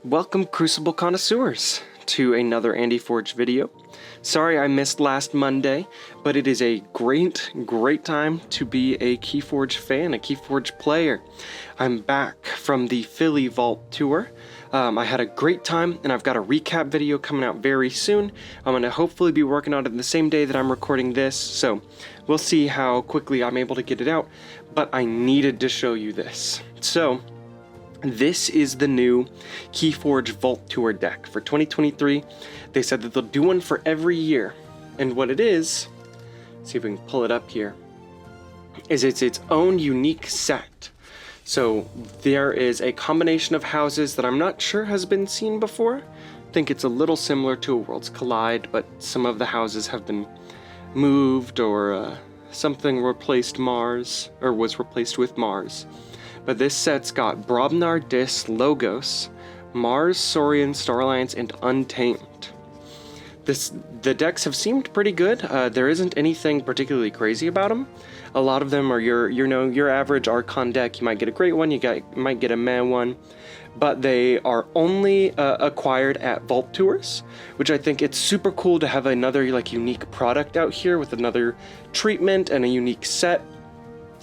Welcome, Crucible connoisseurs, to another KeyForge video. Sorry I missed last Monday, but it is a great time to be a KeyForge fan, a KeyForge player. I'm back from the Philly Vault tour. I had a great time, and I've got a recap video coming out very soon. I'm going to hopefully be working on it the same day that I'm recording this, so we'll see how quickly I'm able to get it out, but I needed to show you this. So, this is the new KeyForge Vault Tour deck for 2023. They said that they'll do one for every year. And what it is, see if we can pull it up here, is it's its own unique set. So there is a combination of houses that I'm not sure has been seen before. I think it's a little similar to a Worlds Collide, but some of the houses have been moved or something replaced Mars, or was replaced with Mars. But this set's got Brobnar, Dis, Logos, Mars, Saurian, Star Alliance, and Untamed. The decks have seemed pretty good. There isn't anything particularly crazy about them. A lot of them are your average Archon deck. You might get a great one, you might get a meh one, but they are only acquired at Vault Tours, which I think it's super cool to have another unique product out here with another treatment and a unique set.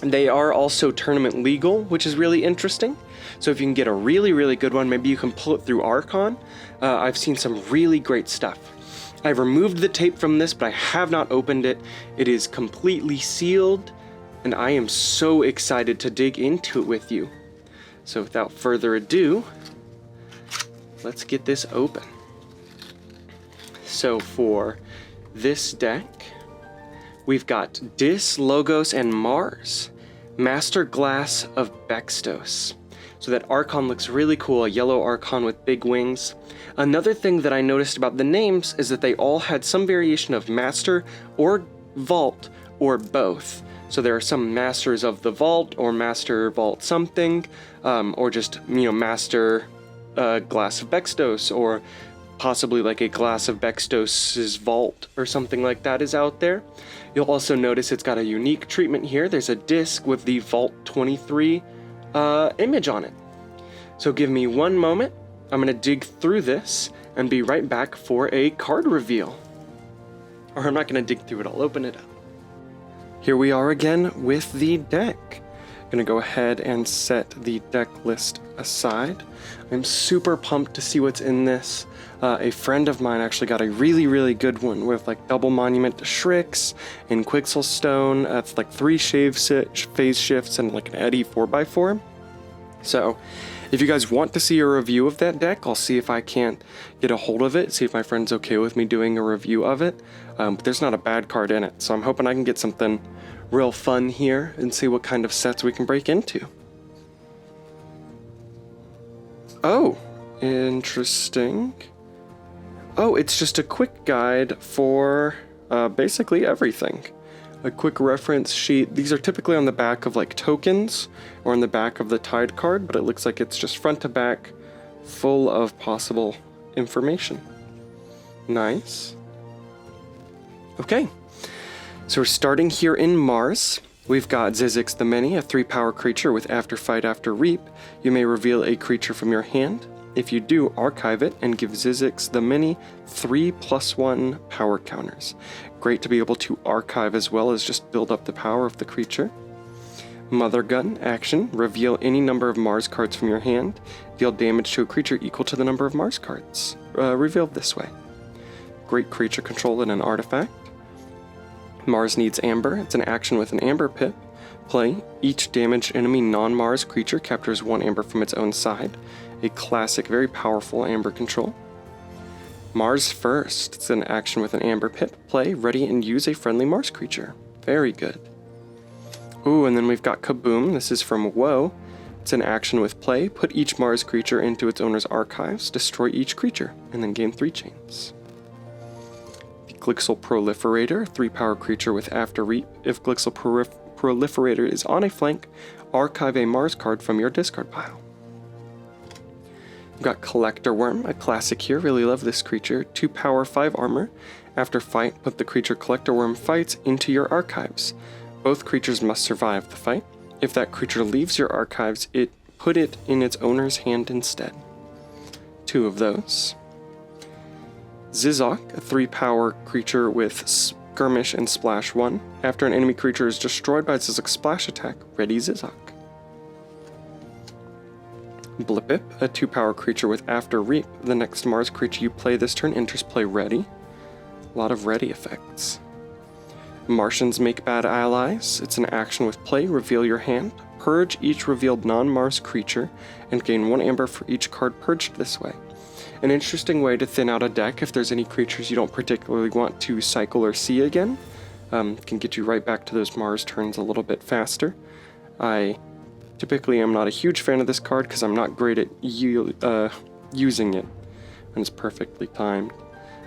They are also tournament legal, which is really interesting. So if you can get a really good one, maybe you can pull it through Archon. I've seen some really great stuff. I've removed the tape from this, but I have not opened it. It is completely sealed, and I am so excited to dig into it with you. So without further ado, let's get this open. So for this deck, we've got Dis, Logos, and Mars. Master Glass of Bextos. So that Archon looks really cool, a yellow Archon with big wings. Another thing that I noticed about the names is that they all had some variation of Master or Vault or both. So there are some Masters of the Vault or Master Vault something, or just, Master Glass of Bextos, or possibly like a Glass of Bextos' Vault or something like that is out there. You'll also notice it's got a unique treatment here. There's a disc with the Vault 23 image on it. So give me one moment. I'm going to dig through this and be right back for a card reveal. Or I'm not going to dig through it, I'll open it up. Here we are again with the deck. I'm going to go ahead and set the deck list aside. I'm super pumped to see what's in this. A friend of mine actually got a really good one with double monument to Shrix and Quixelstone. It's 3 phase shifts and an Eddy 4x4. So if you guys want to see a review of that deck, I'll see if I can't get a hold of it, see if my friend's okay with me doing a review of it. But there's not a bad card in it, so I'm hoping I can get something real fun here and see what kind of sets we can break into. Oh, interesting. Oh, it's just a quick guide for basically everything. A quick reference sheet. These are typically on the back of tokens or on the back of the Tide card, but it looks like it's just front to back, full of possible information. Nice. Okay, so we're starting here in Mars. We've got Zizix the Many, a 3-power creature with After Fight, After Reap. You may reveal a creature from your hand. If you do, archive it and give Zizix the Many 3+1 power counters. Great to be able to archive as well as just build up the power of the creature. Mother Gun action, reveal any number of Mars cards from your hand. Deal damage to a creature equal to the number of Mars cards. Revealed this way. Great creature control and an artifact. Mars needs Amber. It's an action with an Amber Pip. Play, each damaged enemy non-Mars creature captures 1 Amber from its own side. A classic, very powerful Amber control. Mars First. It's an action with an Amber Pip. Play, ready, and use a friendly Mars creature. Very good. Ooh, and then we've got Kaboom. This is from Woe. It's an action with play. Put each Mars creature into its owner's archives. Destroy each creature, and then gain 3 chains. Glixel Proliferator, 3-power creature with After Reap. If Glixel Proliferator is on a flank, archive a Mars card from your discard pile. We've got Collector Worm, a classic here. Really love this creature. 2-power, 5 armor. After fight, put the creature Collector Worm fights into your archives. Both creatures must survive the fight. If that creature leaves your archives, put it in its owner's hand instead. 2 of those. Zizok, a 3-power creature with Skirmish and Splash 1. After an enemy creature is destroyed by Zizok's splash attack, ready Zizok. Blipip, a 2-power creature with After Reap. The next Mars creature you play this turn enters play ready. A lot of ready effects. Martians make bad allies. It's an action with play, reveal your hand. Purge each revealed non-Mars creature and gain 1 amber for each card purged this way. An interesting way to thin out a deck if there's any creatures you don't particularly want to cycle or see again. Can get you right back to those Mars turns a little bit faster. I typically am not a huge fan of this card because I'm not great at using it, and it's perfectly timed.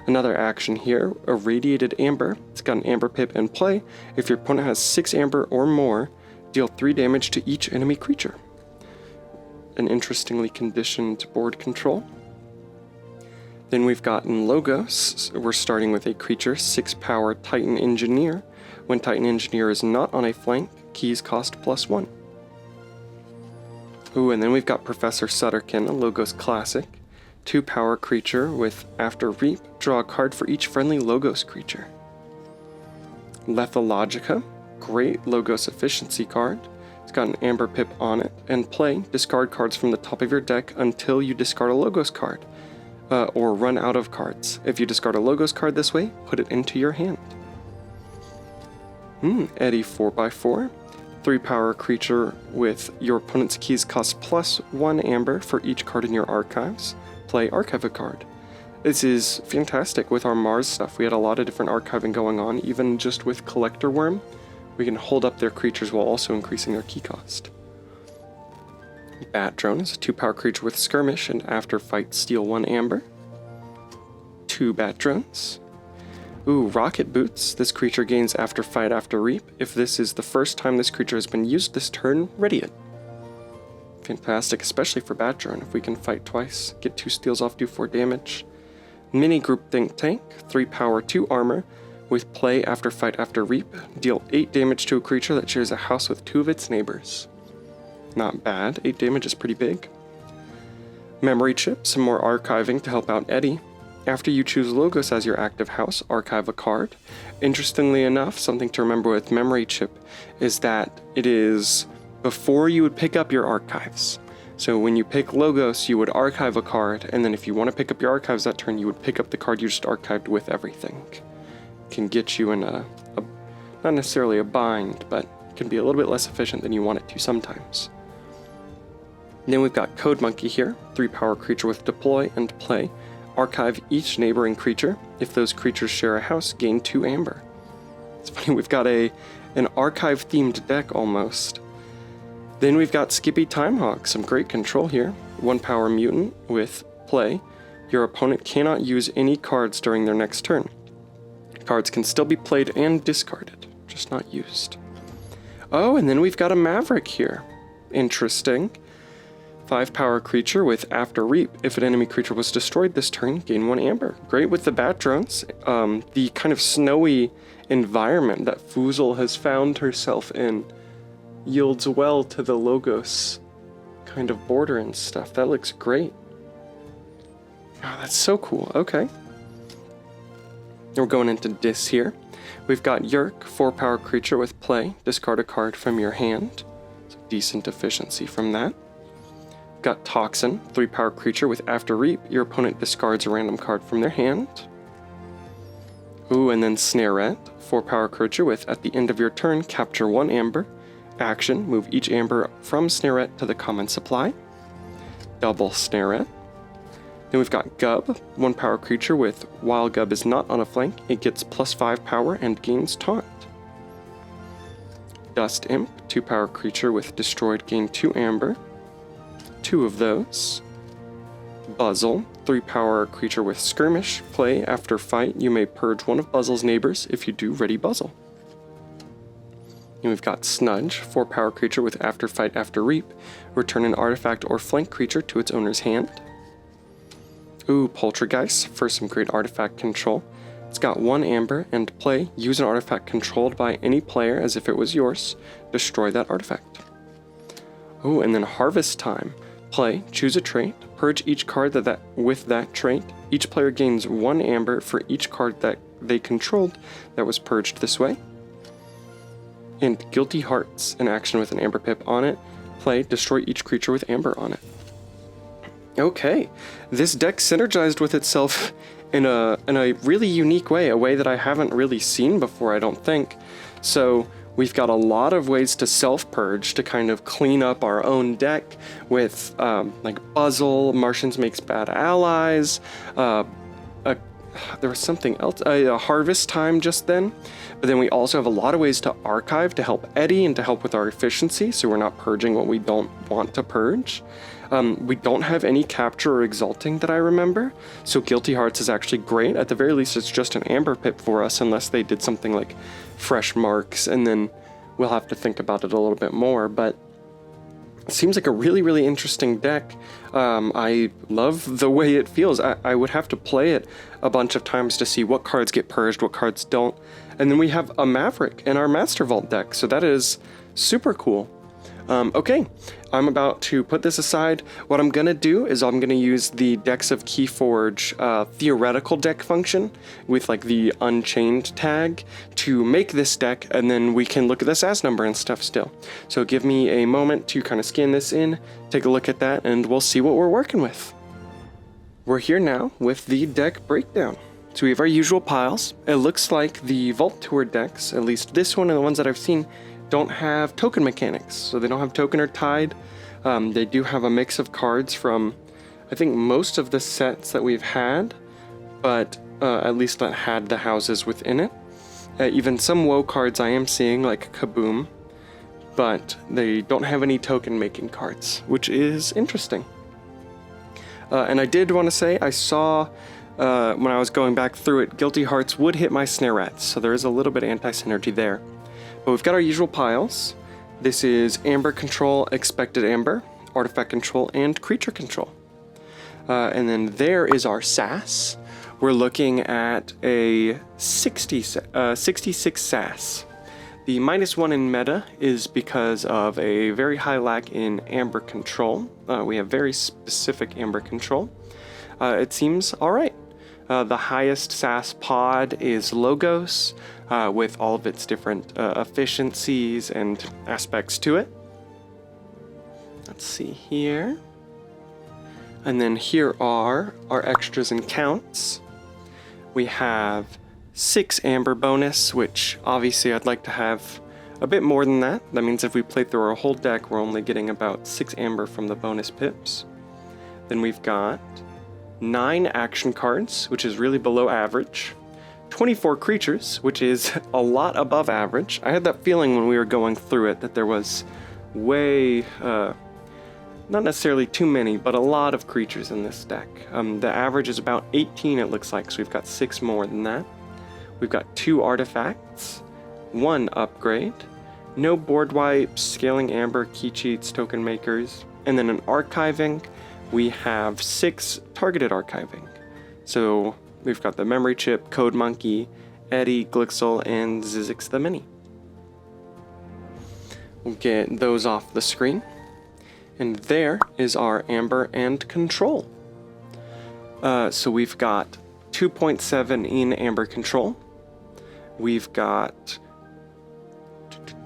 Another action here, Irradiated Amber. It's got an Amber Pip in play. If your opponent has 6 Amber or more, deal 3 damage to each enemy creature. An interestingly conditioned board control. Then we've got in Logos, we're starting with a creature, 6-power Titan Engineer. When Titan Engineer is not on a flank, keys cost +1. Ooh, and then we've got Professor Sutterkin, a Logos classic. 2-power creature with After Reap, draw a card for each friendly Logos creature. Lethalogica, great Logos efficiency card. It's got an Amber Pip on it, and play, discard cards from the top of your deck until you discard a Logos card. Or run out of cards. If you discard a Logos card this way, put it into your hand. Eddie 4x4. 3-power creature with your opponent's keys cost +1 amber for each card in your archives. Play archive a card. This is fantastic with our Mars stuff. We had a lot of different archiving going on, even just with Collector Worm. We can hold up their creatures while also increasing their key cost. Bat Drone is a 2-power creature with Skirmish and after fight steal 1 amber. 2 Bat Drones. Ooh, Rocket Boots. This creature gains after fight after reap. If this is the first time this creature has been used this turn, ready it. Fantastic, especially for Bat Drone. If we can fight twice, get 2 steals off, do 4 damage. Mini Group Think Tank, 3-power, 2 armor. With play after fight after reap, deal 8 damage to a creature that shares a house with 2 of its neighbors. Not bad, 8 damage is pretty big. Memory Chip, some more archiving to help out Eddie. After you choose Logos as your active house, archive a card. Interestingly enough, something to remember with Memory Chip is that it is before you would pick up your archives. So when you pick Logos, you would archive a card, and then if you want to pick up your archives that turn, you would pick up the card you just archived with everything. Can get you in a not necessarily a bind, but can be a little bit less efficient than you want it to sometimes. And then we've got Code Monkey here, 3-power creature with deploy and play. Archive each neighboring creature. If those creatures share a house, gain 2 amber. It's funny, we've got an archive-themed deck almost. Then we've got Skippy Timehawk, some great control here. 1-power mutant with play. Your opponent cannot use any cards during their next turn. Cards can still be played and discarded, just not used. Oh, and then we've got a Maverick here. Interesting. 5-power creature with After Reap. If an enemy creature was destroyed this turn, gain 1 amber. Great with the Bat Drones. The kind of snowy environment that Foozle has found herself in yields well to the Logos kind of border and stuff. That looks great. Oh, that's so cool. Okay. We're going into Dis here. We've got Yerk, 4-power creature with play. Discard a card from your hand. Some decent efficiency from that. Got Toxin, 3-power creature with After Reap. Your opponent discards a random card from their hand. Ooh, and then Snarette, 4-power creature with at the end of your turn, capture 1 amber. Action, move each amber from Snarette to the common supply. Double Snarette. Then we've got Gub, 1-power creature with while Gub is not on a flank, it gets +5 power and gains taunt. Dust Imp, 2-power creature with destroyed, gain 2 amber. 2 of those. Buzzle, 3-power creature with skirmish. Play after fight, you may purge one of Buzzle's neighbors. If you do, ready Buzzle. And we've got Snudge, 4-power creature with after fight after reap. Return an artifact or flank creature to its owner's hand. Ooh, Poltergeist, for some great artifact control. It's got 1 amber, and play, use an artifact controlled by any player as if it was yours. Destroy that artifact. Oh, and then Harvest Time. Play, choose a trait, Purge each card with that trait. Each player gains 1 amber for each card that they controlled that was purged this way. And Guilty Hearts, an action with an amber pip on it. Play, destroy each creature with amber on it. Okay, this deck synergized with itself in a really unique way, a way that I haven't really seen before, I don't think. So we've got a lot of ways to self-purge, to kind of clean up our own deck with like Puzzle, Martians Makes Bad Allies, there was something else, a Harvest Time just then. But then we also have a lot of ways to archive to help Eddie and to help with our efficiency, so we're not purging what we don't want to purge. We don't have any Capture or Exalting that I remember, so Guilty Hearts is actually great. At the very least, it's just an amber pip for us, unless they did something like Fresh Marks, and then we'll have to think about it a little bit more, but it seems like a really, really interesting deck. I love the way it feels. I would have to play it a bunch of times to see what cards get purged, what cards don't. And then we have a Maverick in our Master Vault deck, so that is super cool. Okay, I'm about to put this aside. What I'm gonna do is I'm gonna use the Decks of KeyForge theoretical deck function with like the Unchained tag to make this deck, and then we can look at the SAS number and stuff still. So give me a moment to kind of scan this in, take a look at that, and we'll see what we're working with. We're here now with the deck breakdown. So we have our usual piles. It looks like the Vault Tour decks, at least this one and the ones that I've seen, don't have token mechanics, so they don't have token or tide. They do have a mix of cards from, I think, most of the sets that we've had, but at least that had the houses within it. Even some WoW cards I am seeing, like Kaboom, but they don't have any token making cards, which is interesting. And I did want to say, I saw when I was going back through it, Guilty Hearts would hit my Snarets, so there is a little bit of anti-synergy there. But we've got our usual piles. This is Amber Control, Expected Amber, Artifact Control, and Creature Control. And then there is our SAS. We're looking at a 66 SAS. The -1 in meta is because of a very high lack in Amber Control. We have very specific Amber Control. It seems alright. The highest SAS pod is Logos, with all of its different efficiencies and aspects to it. Let's see here. And then here are our extras and counts. We have 6 Amber bonus, which obviously I'd like to have a bit more than that. That means if we play through our whole deck, we're only getting about 6 Amber from the bonus pips. Then we've got 9 action cards, which is really below average. 24 creatures, which is a lot above average. I had that feeling when we were going through it that there was way, not necessarily too many, but a lot of creatures in this deck. The average is about 18, it looks like, so we've got 6 more than that. We've got 2 artifacts, 1 upgrade, no board wipes, scaling amber, key cheats, token makers, and then an archiving. We have 6 targeted archiving. So we've got the Memory Chip, Code Monkey, Eddie, Glixel, and Zizix the Mini. We'll get those off the screen. And there is our Amber and Control. So we've got 2.7 in Amber Control. We've got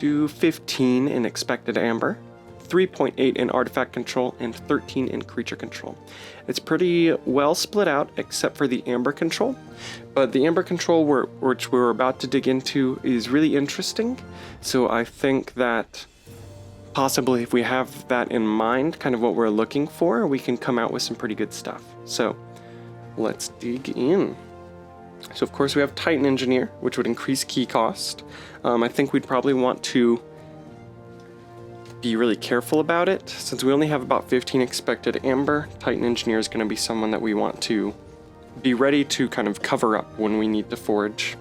15 in Expected Amber, 3.8 in Artifact Control, and 13 in Creature Control. It's pretty well split out, except for the Amber Control. But the Amber Control, which we're about to dig into, is really interesting. So I think that possibly if we have that in mind, kind of what we're looking for, we can come out with some pretty good stuff. So let's dig in. So of course we have Titan Engineer, which would increase key cost. I think we'd probably want to be really careful about it. Since we only have about 15 expected amber, Titan Engineer is going to be someone that we want to be ready to kind of cover up when we need to forge.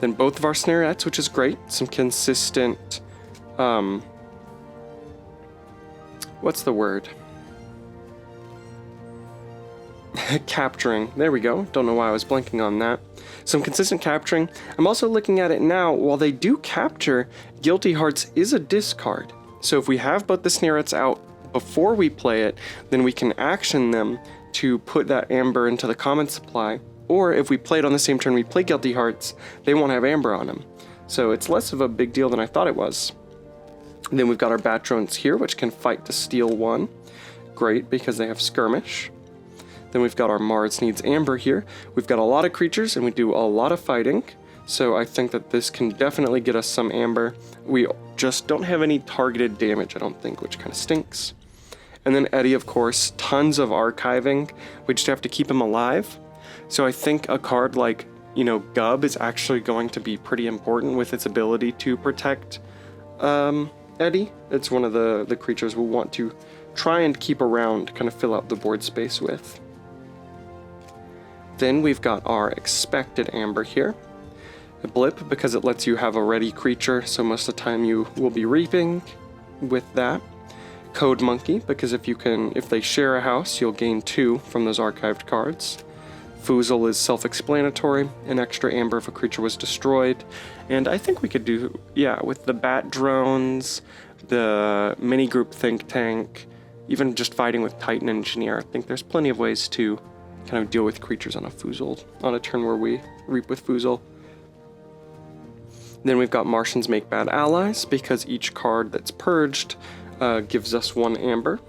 Then both of our Snarets, which is great. Some consistent, what's the word? Capturing. There we go. Don't know why I was blanking on that. Some consistent capturing. I'm also looking at it now. While they do capture, Guilty Hearts is a discard. So if we have both the Snarets out before we play it, then we can action them to put that amber into the common supply. Or if we play it on the same turn we play Guilty Hearts, they won't have amber on them. So it's less of a big deal than I thought it was. And then we've got our bat drones here, which can fight to steal 1. Great, because they have skirmish. Then we've got our Mars needs amber here. We've got a lot of creatures and we do a lot of fighting. So I think that this can definitely get us some amber. We just don't have any targeted damage, I don't think, which kind of stinks. And then Eddie, of course, tons of archiving. We just have to keep him alive. So I think a card like, Gub is actually going to be pretty important with its ability to protect Eddie. It's one of the creatures we'll want to try and keep around, kind of fill out the board space with. Then we've got our expected amber here. A blip because it lets you have a ready creature, so most of the time you will be reaping with that. Code Monkey because if they share a house, you'll gain 2 from those archived cards. Foozle is self-explanatory, an extra amber if a creature was destroyed. And I think we could do, with the bat drones, the mini group think tank, even just fighting with Titan Engineer. I think there's plenty of ways to kind of deal with creatures on a turn where we reap with Foozle. Then we've got Martians make bad allies because each card that's purged gives us 1 amber.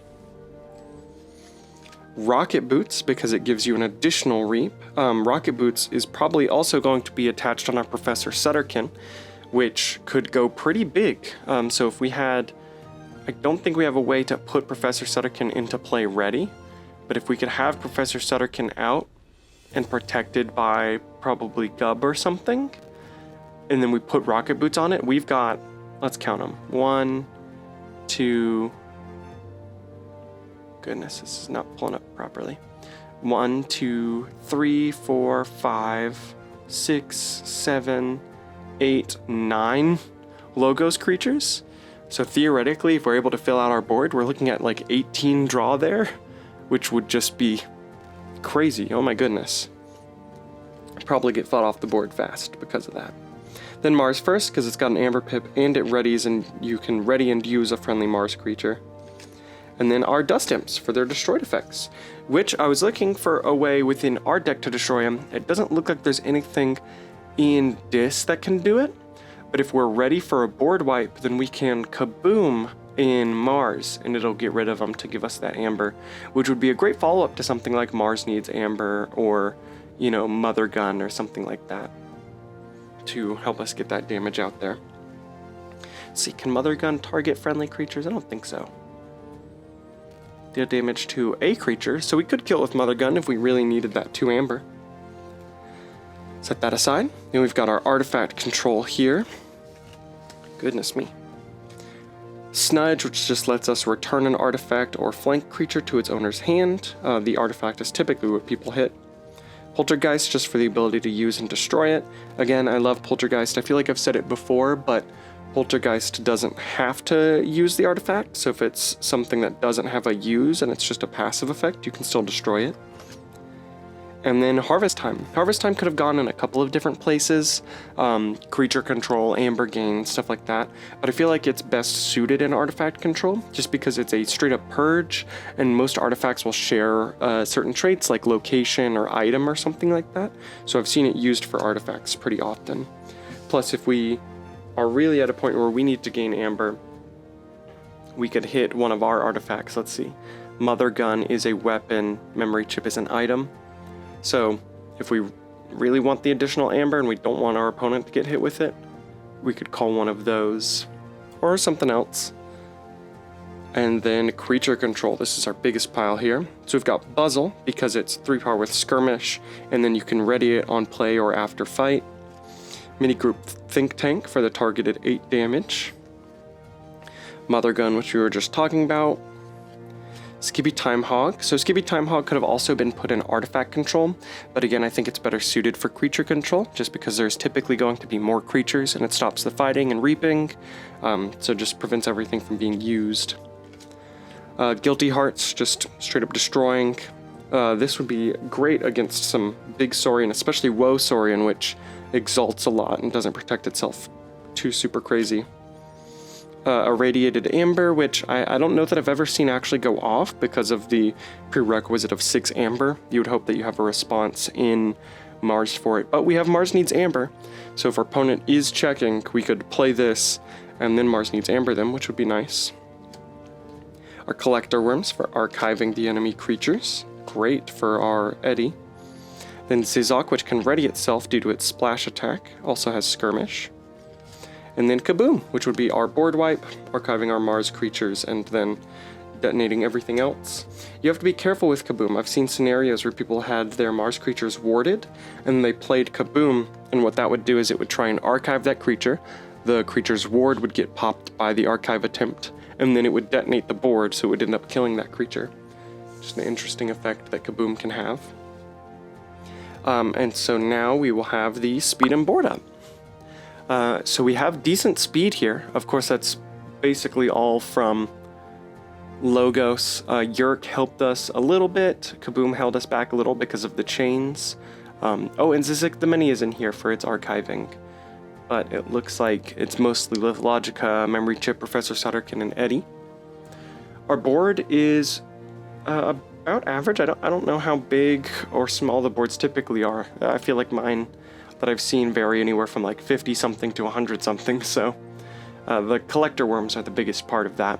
Rocket Boots because it gives you an additional reap. Rocket Boots is probably also going to be attached on our Professor Sutterkin, which could go pretty big. So if we had, I don't think we have a way to put Professor Sutterkin into play ready, but if we could have Professor Sutterkin out and protected by probably Gub or something, and then we put Rocket Boots on it, we've got, let's count them, 1, 2, goodness, this is not pulling up properly. 1, 2, 3, 4, 5, 6, 7, 8, 9 Logos creatures. So theoretically, if we're able to fill out our board, we're looking at like 18 draw there, which would just be crazy. Oh my goodness. Probably get fought off the board fast because of that. Then Mars first, because it's got an amber pip and it readies and you can ready and use a friendly Mars creature. And then our Dust Imps for their destroyed effects, which I was looking for a way within our deck to destroy them. It doesn't look like there's anything in this that can do it, but if we're ready for a board wipe, then we can kaboom in Mars and it'll get rid of them to give us that amber, which would be a great follow-up to something like Mars needs amber or, Mother Gun or something like that to help us get that damage out there. Let's see, can Mother Gun target friendly creatures? I don't think so. Deal damage to a creature, so we could kill it with Mother Gun if we really needed that 2 amber. Set that aside. Then we've got our artifact control here. Goodness me. Snudge, which just lets us return an artifact or flank creature to its owner's hand. The artifact is typically what people hit. Poltergeist, just for the ability to use and destroy it. Again, I love Poltergeist. I feel like I've said it before, but Poltergeist doesn't have to use the artifact, so if it's something that doesn't have a use and it's just a passive effect, you can still destroy it. And then Harvest Time. Harvest Time could have gone in a couple of different places, creature control, amber gain, stuff like that, but I feel like it's best suited in artifact control, just because it's a straight up purge, and most artifacts will share certain traits like location or item or something like that, so I've seen it used for artifacts pretty often. Plus, if we are really at a point where we need to gain amber, we could hit one of our artifacts. Let's see. Mother Gun is a weapon, Memory Chip is an item. So if we really want the additional amber and we don't want our opponent to get hit with it, we could call one of those or something else. And then creature control. This is our biggest pile here. So we've got Buzzle because it's 3 power with skirmish, and then you can ready it on play or after fight. Minigroup Think Tank for the targeted 8 damage. Mother Gun, which we were just talking about. Skippy Time Hog. So Skippy Time Hog could have also been put in artifact control, but again, I think it's better suited for creature control, just because there's typically going to be more creatures and it stops the fighting and reaping, so just prevents everything from being used. Guilty Hearts, just straight up destroying. This would be great against some big Saurian, especially Woe Saurian, which exalts a lot and doesn't protect itself too super crazy. irradiated amber, which I don't know that I've ever seen actually go off because of the prerequisite of 6 amber. You would hope that you have a response in Mars for it, but we have Mars needs amber, so if our opponent is checking, we could play this and then Mars needs amber them, which would be nice. Our collector worms for archiving the enemy creatures, great for our Eddie. Then Zizok, which can ready itself due to its splash attack, also has skirmish. And then Kaboom, which would be our board wipe, archiving our Mars creatures and then detonating everything else. You have to be careful with Kaboom. I've seen scenarios where people had their Mars creatures warded and they played Kaboom, and what that would do is it would try and archive that creature. The creature's ward would get popped by the archive attempt, and then it would detonate the board, so it would end up killing that creature. Just an interesting effect that Kaboom can have. And so now we will have the speed and board up. So we have decent speed here. Of course, that's basically all from Logos. Yurk helped us a little bit. Kaboom held us back a little because of the chains. Oh, and Zizik the Mini is in here for its archiving. But it looks like it's mostly with Logica, Memory Chip, Professor Sutterkin, and Eddie. Our board is about average. I don't know how big or small the boards typically are. I feel like mine that I've seen vary anywhere from like 50 something to 100 something, so the collector worms are the biggest part of that.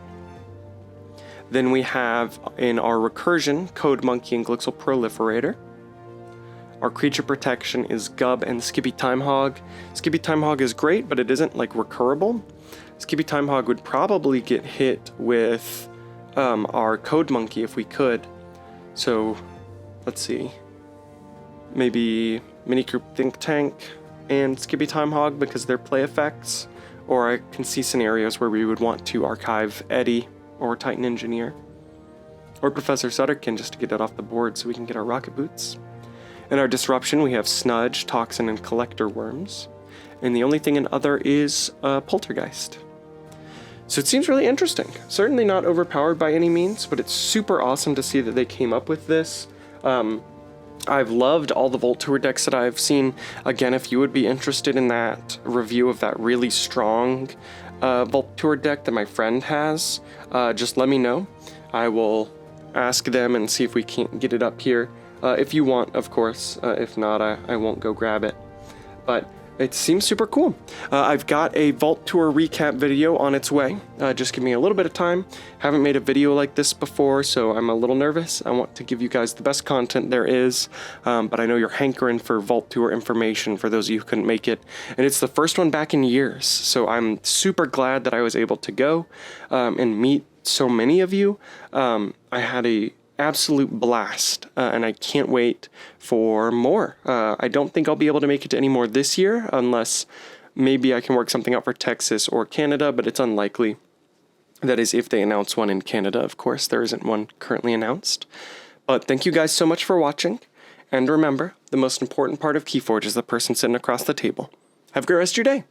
Then we have in our recursion, Code Monkey and Glixel Proliferator. Our creature protection is Gub and Skippy Timehog. Skippy Timehog is great, but it isn't like recurable. Skippy Timehog would probably get hit with our Code Monkey if we could. So, let's see. Maybe Minikroop Think Tank and Skippy Timehog because they're play effects. Or I can see scenarios where we would want to archive Eddie or Titan Engineer. Or Professor Sutterkin just to get it off the board so we can get our rocket boots. In our disruption, we have Snudge, Toxin, and Collector Worms. And the only thing in other is Poltergeist. So it seems really interesting. Certainly not overpowered by any means, but it's super awesome to see that they came up with this. I've loved all the Vault Tour decks that I've seen. Again, if you would be interested in that review of that really strong Vault Tour deck that my friend has, just let me know. I will ask them and see if we can't get it up here. If you want, of course. If not, I won't go grab it. But it seems super cool. I've got a Vault Tour recap video on its way. Just give me a little bit of time. Haven't made a video like this before, so I'm a little nervous. I want to give you guys the best content there is, but I know you're hankering for Vault Tour information for those of you who couldn't make it. And it's the first one back in years, so I'm super glad that I was able to go and meet so many of you. I had a absolute blast, and I can't wait for more. I don't think I'll be able to make it to any more this year, unless maybe I can work something out for Texas or Canada, but it's unlikely. That is if they announce one in Canada, of course. There isn't one currently announced. But thank you guys so much for watching, and remember, the most important part of KeyForge is the person sitting across the table. Have a great rest of your day.